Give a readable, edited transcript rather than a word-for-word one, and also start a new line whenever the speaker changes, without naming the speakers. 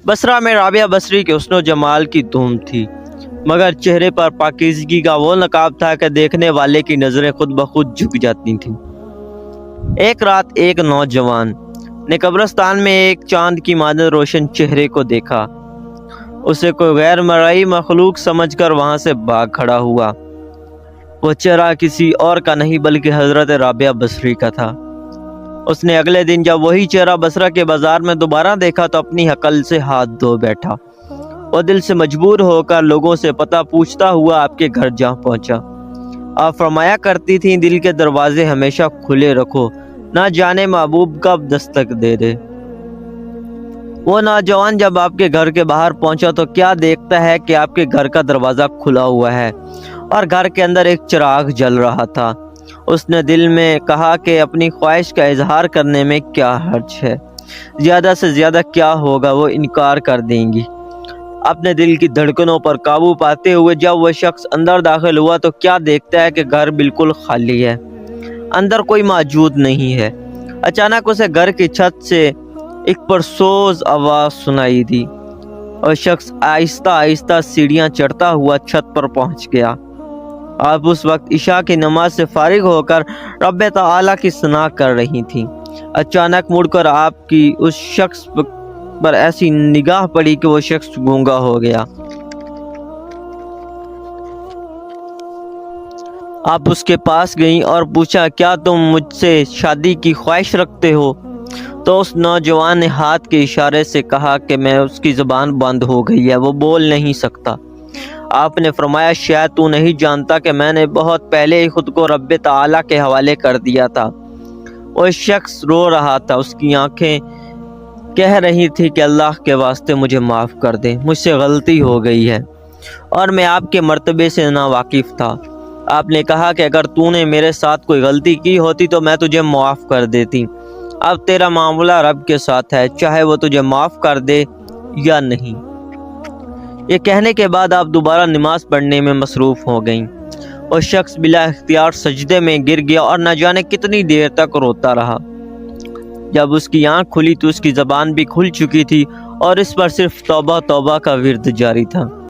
बसरा में राबिया बसरी के हुस्न जमाल की धूम थी, मगर चेहरे पर पाकीज़गी का वो नकाब था कि देखने वाले की नज़रें खुद ब खुद झुक जाती थीं। एक रात एक नौजवान ने कब्रिस्तान में एक चांद की मानद रोशन चेहरे को देखा। उसे कोई गैर मरई मखलूक समझकर वहां से भाग खड़ा हुआ। वो चेहरा किसी और का नहीं बल्कि हजरत राबिया बसरी का था। उसने अगले दिन जब वही चेहरा बसरा के बाजार में दोबारा देखा तो अपनी हकल से हाथ धो बैठा। वो दिल से मजबूर होकर लोगों से पता पूछता हुआ आपके घर जा पहुंचा। आप फरमाया करती थीं, दिल के दरवाजे हमेशा खुले रखो, ना जाने महबूब कब दस्तक दे दे। वो नौजवान जब आपके घर के बाहर पहुंचा तो क्या देखता है कि आपके घर का दरवाज़ा खुला हुआ है और घर के अंदर एक चिराग जल रहा था। उसने दिल में कहा कि अपनी ख्वाहिश का इजहार करने में क्या हर्ज है, ज़्यादा से ज़्यादा क्या होगा, वो इनकार कर देंगी। अपने दिल की धड़कनों पर काबू पाते हुए जब वह शख्स अंदर दाखिल हुआ तो क्या देखता है कि घर बिल्कुल खाली है, अंदर कोई मौजूद नहीं है। अचानक उसे घर की छत से एक पुरसोज आवाज़ सुनाई दी और शख्स आहिस्ता आहिस्ता सीढ़ियाँ चढ़ता हुआ छत पर पहुंच गया। आप उस वक्त इशा की नमाज से फारिग होकर रब तआला की सना कर रही थीं। अचानक मुड़कर आपकी उस शख्स पर ऐसी निगाह पड़ी कि वो शख्स गूंगा हो गया। आप उसके पास गईं और पूछा, क्या तुम मुझसे शादी की ख्वाहिश रखते हो? तो उस नौजवान ने हाथ के इशारे से कहा कि मैं उसकी ज़बान बंद हो गई है, वो बोल नहीं सकता। आपने फरमाया, शायद तू नहीं जानता कि मैंने बहुत पहले ही खुद को रब तआला के हवाले कर दिया था। वो शख्स रो रहा था, उसकी आंखें कह रही थी कि अल्लाह के वास्ते मुझे माफ़ कर दे, मुझसे गलती हो गई है और मैं आपके मर्तबे से ना वाकिफ़ था। आपने कहा कि अगर तूने मेरे साथ कोई गलती की होती तो मैं तुझे माफ़ कर देती। अब तेरा मामला रब के साथ है, चाहे वो तुझे माफ़ कर दे या नहीं। ये कहने के बाद आप दोबारा नमाज पढ़ने में मसरूफ़ हो गईं और शख्स बिला इख्तियार सजदे में गिर गया और न जाने कितनी देर तक रोता रहा। जब उसकी आंख खुली तो उसकी ज़बान भी खुल चुकी थी और इस पर सिर्फ तौबा तौबा का विर्द जारी था।